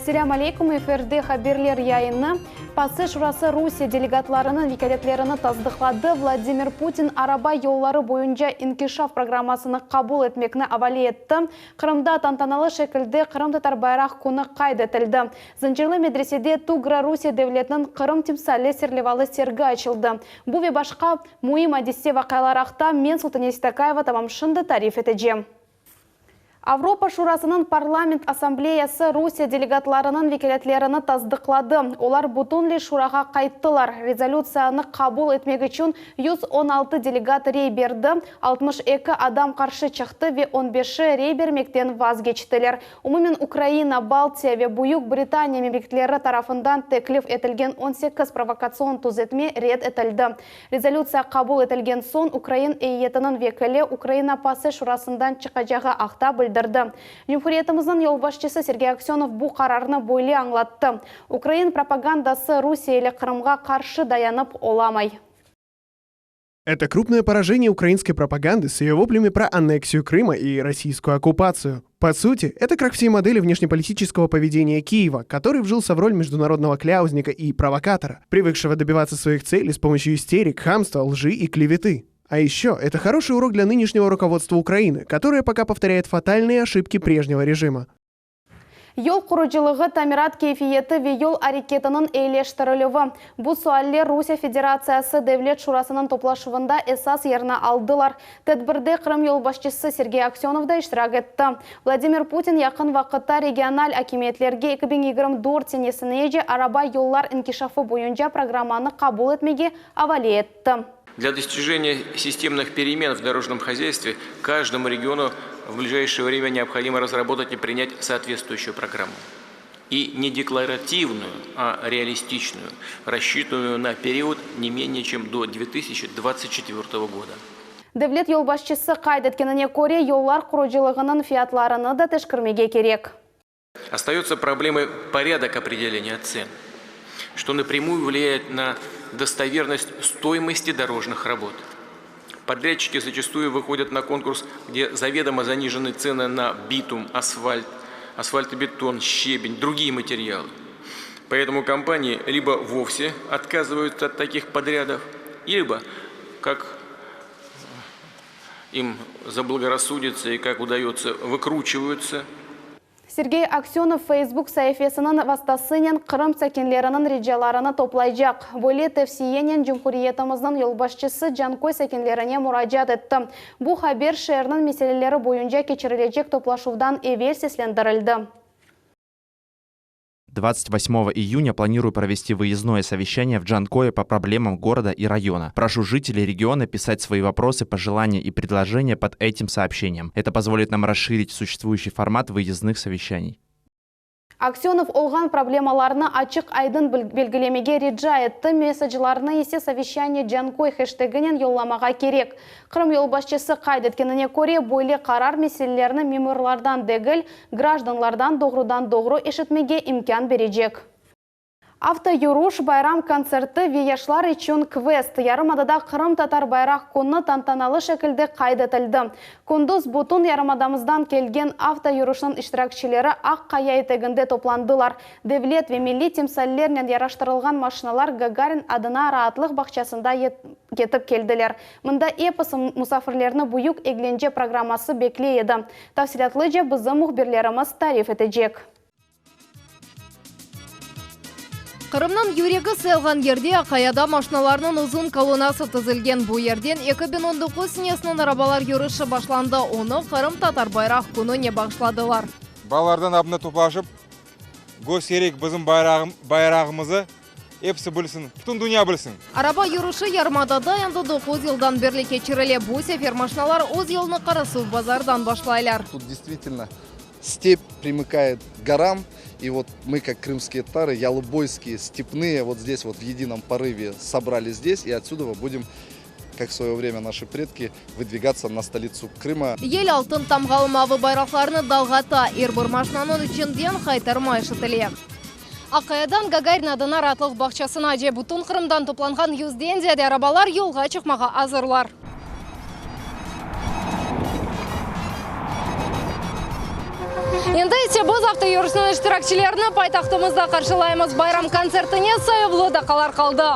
Ассаляму алейкум, эфирде хаберлер яйыны. Пасы Шурасы Русия делегатларының викалетлеріні таздықлады. Владимир Путин араба yolları бойынша инкишаф программасыны қабул етмекні авали етті. Қырымда тантаналы шекілде Қырым татар байрақ күні қайды етілді. Зінжірлі медреседе Тугра Русия девлетінің Қырым тимсалы серлевалы сергі açılды. Бұл ве башқа муим адисте вақайларақта мен Султания Ситакаева тамамшынды тариф етеджем. Авропа Шурасының парламент ассамблеясы Русия делегатларының викалетлеріні таздықлады. Олар бұтынлы шураға қайттылар. Резолюцияны қабул етмек үшін 116 делегат рей берді, 62 адам қаршы чықты ве 15 рей бермектен вазгечтілер. Умумен Украина, Балтия ве Буюк Британия мемлекеттері тарафындан теклиф етілген 18 провокацион түзетме ред етілді. Резолюция қабул етілген сон Украин эйетінің векілі Украина пасы Шурасындан чықажаға ақта білді. Юнфуриетіміздің елбашчысы Сергей Аксенов бұл қарарыны бойлы аңлатты. Украин пропагандасы Русия или Крымға қаршы dayanып оламай. Это крупное поражение украинской пропаганды с ее воплями про аннексию Крыма и российскую оккупацию. По сути, это крах всей модели внешнеполитического поведения Киева, который вжился в роль международного кляузника и провокатора, привыкшего добиваться своих целей с помощью истерик, хамства, лжи и клеветы. А еще это хороший урок для нынешнего руководства Украины, которое пока повторяет фатальные ошибки прежнего режима. Yol kuruculuğu tamirat keyfiyeti ve yol hareketinin eyleshtirilüvi. Bu sualler Rusya Federasyası Devlet Şurasının toplaşıvında esas yerini aldılar. Tedbirde Kırım yolbaşçısı Sergey Aksyonov da iştirak etti. Vladimir Putin yakın vakitte regional hakimiyetlerge 2024 senesinde araba yollar inkişafı boyunca programını kabul etmegi havale etti. Для достижения системных перемен в дорожном хозяйстве каждому региону в ближайшее время необходимо разработать и принять соответствующую программу. И не декларативную, а реалистичную, рассчитанную на период не менее чем до 2024 года. Devlet yolbaşçısı kaydetkеніне көре yollar kuruculuğunun fiyatlarını da teşkirmege керек. Остается проблемой порядок определения цен, что напрямую влияет на достоверность стоимости дорожных работ. Подрядчики зачастую выходят на конкурс, где заведомо занижены цены на битум, асфальт, асфальтобетон, щебень, другие материалы. Поэтому компании либо вовсе отказываются от таких подрядов, либо, как им заблагорассудится и как удается, выкручиваются. Сергей Аксенов Facebook sayfasının vastasının Kırım sakinlerinin ricalarını toplayacak. Böyle tefsiyenin Cumhuriyetimizin yolbaşçısı Cankoy sakinlerine müracaat etti. Bu haber şehrin meseleleri boyunca geçirilecek toplaşıvdan evvel seslendirildi. 28 июня планирую провести выездное совещание в Джанкое по проблемам города и района. Прошу жителей региона писать свои вопросы, пожелания и предложения под этим сообщением. Это позволит нам расширить существующий формат выездных совещаний. Аксенов олған проблемаларны açık айдын белгілемеге rica etті. Mesajlarını есе совещание Джанкой хэштегінен yollamаға керек. Kırım yolbaşçısı kaydetkеніне көре бойлы қарар meselelerini memurlardan değil, gражданлардан doğrudan eşitmege imkan verecek. Автоюруш байрам концерты веяшлар için квест. Ярымадада Кырым татар байрақ күні тантаналы шекілде қайдетілді. Күндіз бұтын ярымадамыздан келген автоюрушның iştirakçilері ақ қая етегінде топландылар. Devlet ve milli timsallerінен yaraştırılған машиналар Гагарин адына раатлық бақчасында кетіп келділер. Мында эпос мұсафірлеріні бұйық eglence программасы беклейді. Tafsilatlыca бізді мұхберлеріміз тариф етежек. Қырымнан юрегі сәлған ерде Ақаяда машиналарының ұзын колонасы тізілген. Бұл ерден 2019 сенесінің арабалар юрышы башланды. Оны Қырым татар байрақ күні не башладылар. Балардан абына топлашып, гос ерек біздің байрағымызы епсі білсін, бүтін дүния білсін. Араба юрышы ярмадада енді 9 елдан берлі кечіріле. Бұл сефер машиналар өз еліні қарасы базардан башлайлар. Тут действительно степь примыкает к горам. И вот мы, как крымские татары, ялубойские, степные, вот здесь вот в едином порыве собрались здесь. И отсюда мы будем, как в свое время наши предки, выдвигаться на столицу Крыма. Ел алтын тамғалымавы байрақларыны далғата, ербір машинанын үшінден қайтармай шытыле. Ақаядан Гагарин адына ратлық бақчасына же бұтын Қырымдан топланған юзден зәді арабалар елға чықмаға азырлар. Енді есе бұл зақты юрысының іштіракчілеріні пайтақтымызда қаршылаймыз. Байрам концертіне сайывлы да қалар қалды.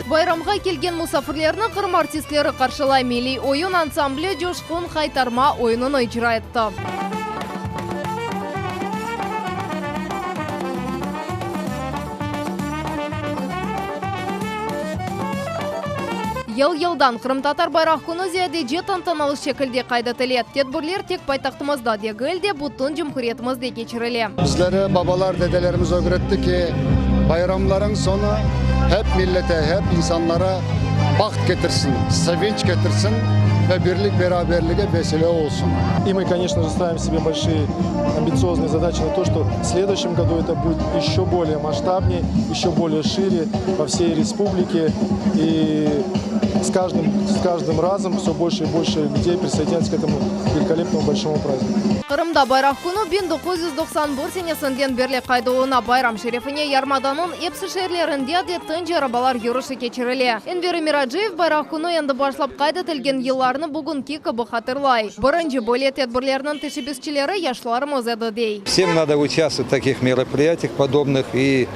Байрамға келген мұсафірлеріні қырым артистлері қаршылай. Милли ойын ансамблі Жошқын қайтарма ойынын ижра етті. Ел-елдан Қырым-татар байрақ күні зиядеже тантаналы шекілде қайдатылет. Тедбірлер тек пайтақтымызда дегілде бұттын жүмхуретімізде кечірілі. Bizlere babalar, dedelerimiz öğretti ki bayramların sonu hep millete, hep insanlara baht getirsin, sevinç getirsin ve birlik beraberliğe vesile olsun. И мы, конечно же, ставим себе большие амбициозные задачи на то, что в следующем году это будет еще более масштабнее, еще более шире по всей республике. И с каждым разом все больше и больше людей присоединяются к этому великолепному большому празднику. Қырымда байрақ күні 1991 сенесінден берле қайдуына байрам шерефіне ярмаданын епсі шерлерінде де тын жарабалар юрышы кечірілі. Энвері Мираджиев байрақ күні енді башлап қайдатылген елларыны бүгін кекібі қатырлай. Бірінші бөлет тедбірлерінің тешебесчілері яшларымыз еді дей. Всем надо участвовать в таких мероприятиях подобных и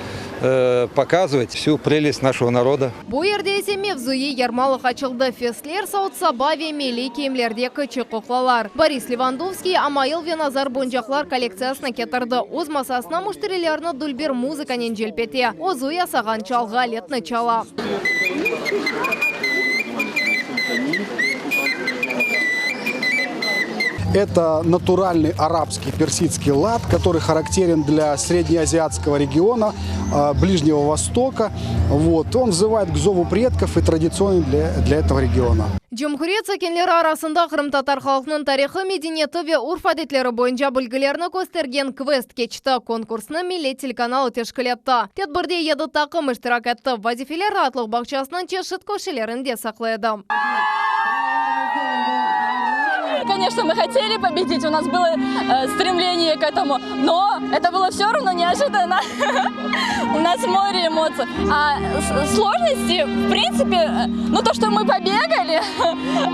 показывать всю прелесть нашего народа. Бұл ерде есе мевзуи ярмалық açılды. Фестлер Саут-Сабаве мели киімлерде күчі құқлалар. Борис Левандовский Амаил Веназар бонжақлар коллекциясына кетірді. Оз масасына мұштырелеріні дүлбер музыканен желпете. Озу ясаған чалға летні чала. Это натуральный арабский персидский лад, который характерен для среднеазиатского региона, Ближнего Востока. Вот. Он взывает к зову предков и традиционный для этого региона. Жұмхурет сәкенлері арасында Қырым-татар халқының тарихы, медениеті ве урф әдетлері бойынша білгілеріні көстерген квест кечті. Конкурсны милли телеканалы тешкілетті. Тедбірде еді тақым іштірак әтті. Вазифелер ратлық бақшасының чешіт көшелерінде сақлайды. Конечно, мы хотели победить, у нас было стремление к этому, но это было все равно неожиданно. У нас море эмоций. А сложности, в принципе, то, что мы побегали,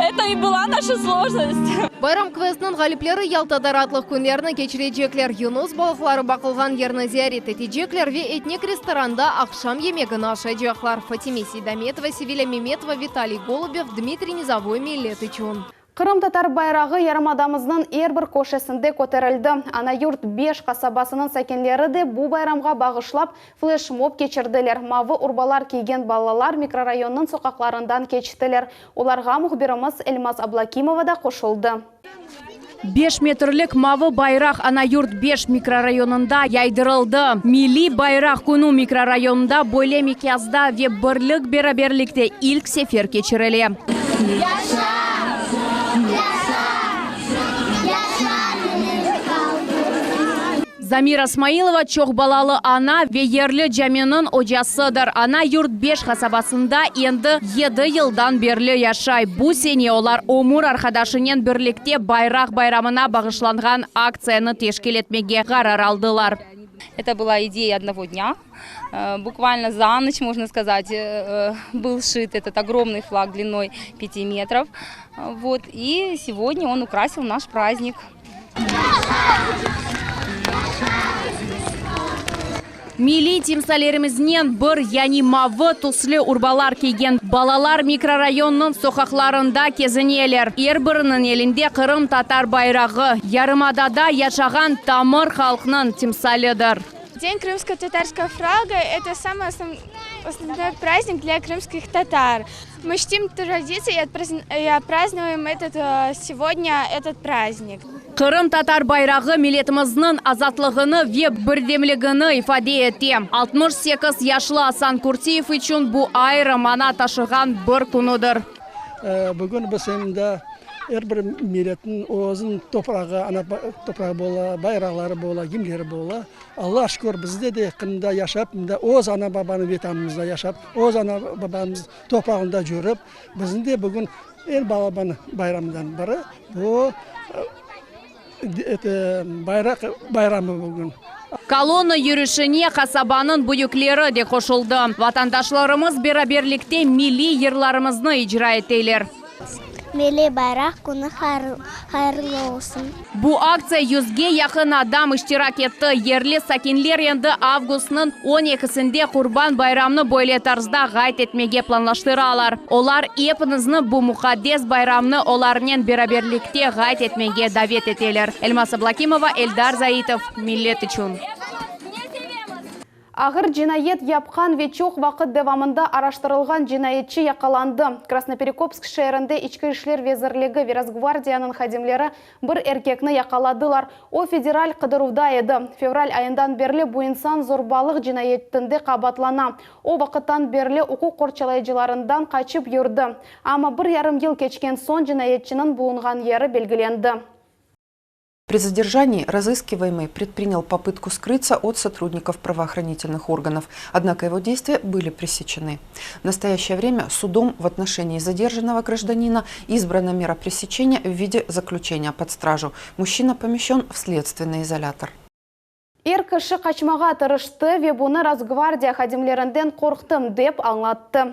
это и была наша сложность. Байрам квестінің ғалиплері Ялтадар атлық күнлеріні кечірежеклер Юнус балықлары бақылған ерні зиярет етежеклер ве этник ресторанда ақшам емегін аша жеклар. Фатиме Сейдаметова, Севиля Меметова, Виталий Голубев, Дмитрий Низовой, Милетычун. Қырым-татар байрағы ярмадамызның әрбір көшесінде көтерілді. Ана юрт 5 қасабасының сәкенлері де бұл байрамға бағышлап флешмоб кечірділер. Мавы урбалар кейген балалар микрорайонның соқақларындан кечтілер. Оларға мұхбирымыз Эльмаз Аблакимова да қошылды. 5 метрлік мавы байрақ ана юрт 5 микрорайонында яйдырылды. Милли байрақ күні микрорайонында бойлемик язда ве бірлік бераберлікте ilk сефер кечірілі. Замира Смаилова чоқ балалы ана ве ерлі жаменің ожасыдыр. Ана юрт 5 қасабасында енді 7 елдан берлі яшай. Бұ сене олар омур арқадашынен бірлікте байрақ байрамына бағышланған акцияны тешкел етмеге қарар алдылар. Это была идея одного дня. Буквально за ночь, можно сказать, был сшит этот огромный флаг длиной 5 метров. Вот. И сегодня он украсил наш праздник. Милли тимсалерімізнен бір яни мавы туслы урбалар кейген балалар микрорайонның соқақларында кезінелер. Ербірінің елінде Қырым-татар байрағы ярымадада яшаған тамыр халқының тимсалыдыр. День крымско-татарского флага – это самый основной праздник для крымских татар. Мы чтим традиции и отпразднуем сегодня этот праздник. Қырым-татар байрағы милетіміздің азатлығыны ве бірдемлігіні ифаде етті. 68 яшлы Асан Куртиев үшін бұл айрым ана ташыған бір күнідір. Бүгін біз емді әрбір милеттің өзін топырағы, ана топырағы бола, байрағлары бола, гимлері бола. Алла шүкір бізде де қында яшап, өз ана бабаны ветанымызда яшап, өз ана бабамыз топырағында жүріп, біздің де бүгін ел балабаны байрамдан бірі. Бұл байрақ байрамы бүгін. Колонна жүрішіне қасабаның бұйыклері де қошылды. Ватандашларымыз бераберлікте милли ерларымызны ижра етейлер. Милли байрақ күні хайырлы olsun. Бу акция 100-ге якын адам иштирак етті. Ерлі сакинлер енді августның 12-сінде Курбан байрамны бойлы тарзда гайт етмеге планлаштыралар. Олар епінізні бу мукаддес байрамны оларнен бераберлікте гайт етмеге давет етелер. Эльмаса Блакимова, Эльдар Заитов, Миллет үчүн. Ағыр жинайет япқан вечоқ вақыт девамында араштырылған жинаетчі яқаланды. Красноперекопск шәрінде ішкі ішлер везірлігі Верасгвардияның хадимлері бір еркекні яқаладылар. О федераль қыдыруда еді. Февраль айындан берлі бұл инсан зорбалық жинайеттінде қабатлана. О вақыттан берлі оқу қорчалайжыларындан қачып жүрді. Ама 1,5 ел кечкен сон жинаетчінің буынған ері белгіленді. При задержании разыскиваемый предпринял попытку скрыться от сотрудников правоохранительных органов, однако его действия были пресечены. В настоящее время судом в отношении задержанного гражданина избрана мера пресечения в виде заключения под стражу. Мужчина помещен в следственный изолятор. Эр кіші қачмаға тырышты ве бұны Росгвардия хадимлерінден қорқтым деп аңлатты.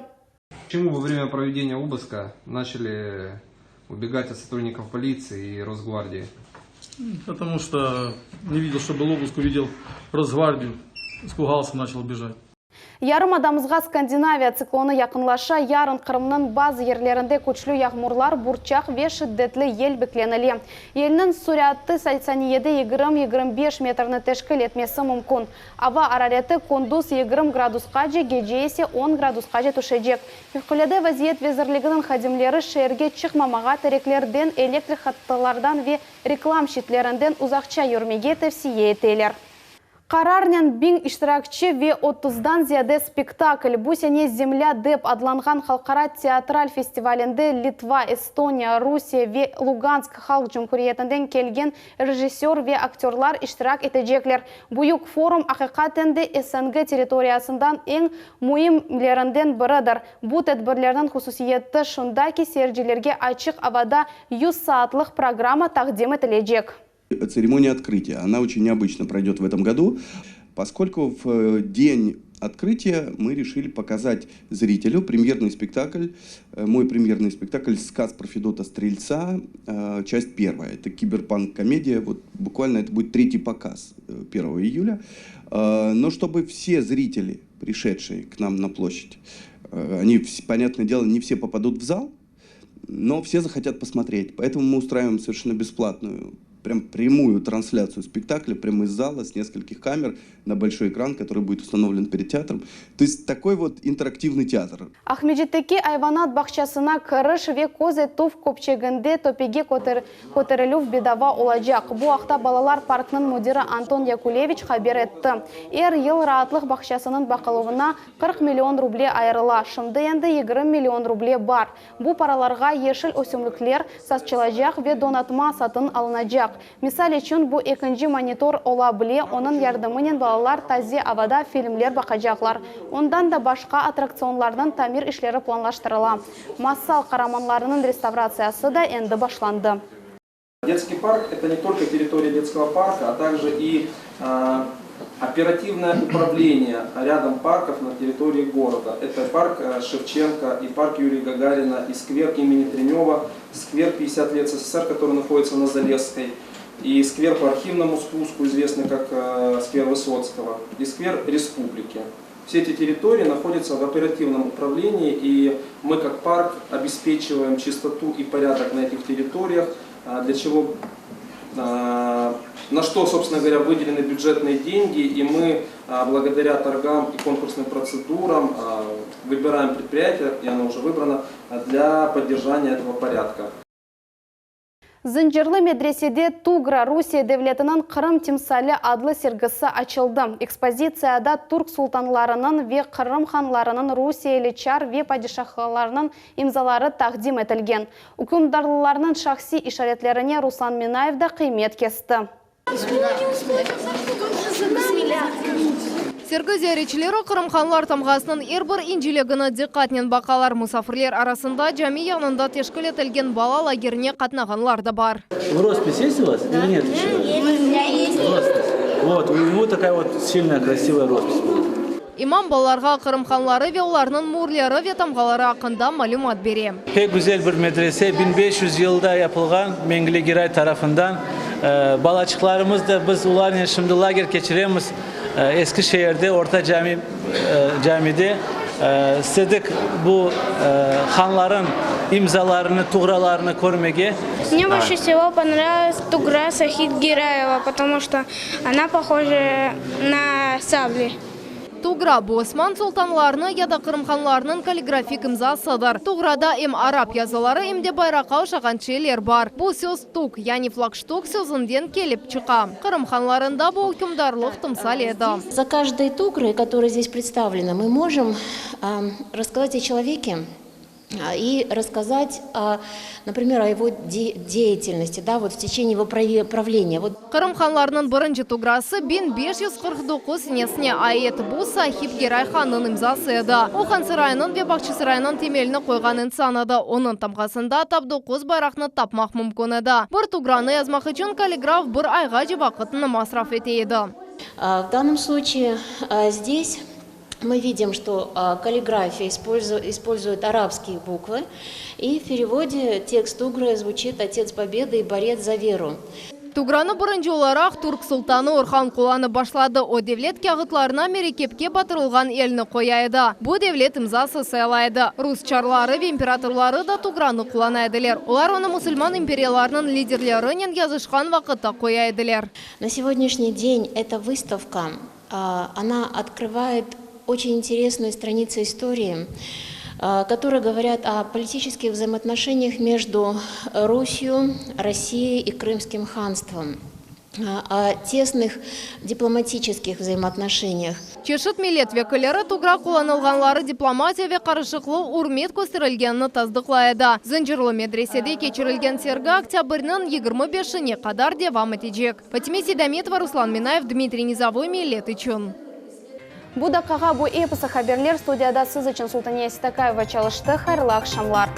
Почему во время проведения обыска начали убегать от сотрудников полиции и Росгвардии? Потому что не видел, что был обыск, увидел Росгвардию, испугался, начал бежать. Ярым адамызға Скандинавия циклоны яқынлаша, ярын Қырымның базы ерлерінде көчлі яғмурлар бурчақ ве шиддетлі ел бекленілі. Елінің сурятты сайцаниеді 20-25 метрні тешкіл етмесі мүмкін. Ава арареті кондус 20 градусқа же, геджейсе 10 градусқа же түшедек. Февкуледе вазиет везірлігінің хадимлері шерге чықмамаға тереклерден, электр хаттылардан ве реклам шитлерінден ұзақча үрмеге тәвсие етелер. Қарарнен бин иштиракчы ве 30-дан зияде спектакль «Бу сене земля» деп адланған халқара театраль фестивалінде Литва, Эстония, Русия ве Луганск халық жүмкуриетінден келген режиссер ве актерлар иштирак етежеклер. Буюк форум ақиқатенде СНГ территориясындан ең муимлерінден бірідір. Бу тәдбірлердің хусусиетті шунда ки серджилерге ачық авада 100 саатлық программа тақдим етілежек. Церемония открытия, она очень необычно пройдет в этом году, поскольку в день открытия мы решили показать зрителю премьерный спектакль, мой премьерный спектакль «Сказ про Федота Стрельца», часть первая. Это киберпанк-комедия, вот буквально это будет 3-й показ 1 июля. Но чтобы все зрители, пришедшие к нам на площадь, они, понятное дело, не все попадут в зал, но все захотят посмотреть. Поэтому мы устраиваем совершенно бесплатную, прям прямую трансляцию спектакля прямо из зала с нескольких камер на большой экран, который будет установлен перед театром. То есть такой вот интерактивный театр. Ахмеджеттеки айванат бақшасына кырыш ве козе туф көпчегінде топеге көтерілу бедава олажақ. Бұл ақта балалар паркының мудирі Антон Якулевич хабер етті. Ер ел раатлық бақшасының бақылуына 40 миллион рубле айырыла. Шымды енді 20 миллион рубле бар. Бұл параларға ешіл өсімліклер сасчылажақ ве донатма сатын алынажақ. Мисал үшін бұл екінші монитор ола біле, оның ярдымынен балалар тазе авада фильмлер бақажақлар. Ондан да башқа аттракционлардың тамир ішлері планлаштырыла. Массал қараманларының реставрациясы да енді башланды. Детский парк – это не только территория детского парка, а также и оперативное управление рядом парков на территории города. Это парк Шевченко, и парк Юрия Гагарина, и сквер имени Тренева, сквер 50 лет СССР, который находится на Залесской, и сквер по архивному спуску, известный как сквер Высоцкого, и сквер Республики. Все эти территории находятся в оперативном управлении, и мы как парк обеспечиваем чистоту и порядок на этих территориях, для чего, на что, собственно говоря, выделены бюджетные деньги, и мы благодаря торгам и конкурсным процедурам выбираем предприятие, и оно уже выбрано, для поддержания этого порядка. Зінжірлі медреседе Тугра Русия девлетінің Қырым тимсалі адлы сергісі açıldı. Экспозицияда турк султанларының ве Қырым ханларының Русиялі чар ве падишахларының имзалары тақдим етілген. Үкімдарлыларының шахси ишаретлеріне Руслан Минаев да қимет кесті. Сергі зияречілері Қырым ханлар тамғасының әрбір инжелегіні диққатнен бақалар. Мұсафірлер арасында жами яғнында тешкіл етілген бала лагеріне қатнағанлар да бар. Роспись есть у вас или нет? У меня есть. Вот, у него такая вот сильная, красивая роспись была. Имам балаларга кырымханлары ve уларның мурлары ve тамгалары hakkında malumat бере. Pek güzel bir medrese 1500 yılda yapılgan Mengele Giray tarafından. Balaçıklarımız da biz ularla şimdi lager geçiremiz Eskişehir'de Orta Cami'de istedik bu hanların imzalarını, tuğralarını көрмеге. Мне больше всего понравилась тугра Сахид Гираева, потому что она похожа на сабли. Тугра bu Osman sultanlarını ya da Kırımxanlarının kaligrafik imzasıdır. Tugrada hem Arap yazıları hem de bayrağa uşagan şeyler var. Bu söz tuk, yani flagшток sözünden kelip çıqa. Kırımxanlarında bu hükümdarlık tımsal edi. За каждой тугрой, которая здесь представлена, мы можем рассказать о человеке и рассказать, например, о его деятельности, да, вот в течение его правления. Вот. Kırımxanlarının birinci tugrası 1549 senesine ait bu Sahip Giray xanның imzası edi. O Xan Sarayının ve Bakçı Sarayının temelini koygan insan edi. Onun tamgasında tap 9 bayraqны tapmaq mümkün edi. Bir tugrаны yazmaq için kaligraf bir ayga vaqtını masraf eteydi. В данном случае здесь мы видим, что каллиграфия использует арабские буквы, и в переводе текст тугры звучит «Отец Победы и борец за веру». Туграны birinci olarak Türk Sultanı Orhan kullanı başladı. O devlet kağıtlarına merekepke batırılgan elini koyaydı. Bu devlet imzası sayılaydı. Rus çarları ve imperatorları da Tugrаны kullanaydılar. Onlar onu Müslüman imperiyalarının liderlerinin yazışkan vakitte koyaydılar. На сегодняшний день эта выставка, она открывает очень интересные страницы истории, которые говорят о политических взаимоотношениях между Русью, Россией и Крымским ханством, о тесных дипломатических взаимоотношениях. Чешет millet vekilleri tugra kullanılganları diplomatiya ve karışıklığı urmet gösterilgenini tasdiqlaydı. Zincirli medresede geçirilgen sergi oktyabrның 25-ne kadar devam edecek. Fatime Sedametova, Ruslan Minayev, Dmitriy Nizavoy, millet için. Bu dakikaga bu eposi haberler studiyada siz için Sultaniya Sitakaeva çalıştı. Hayırlı akşamlar.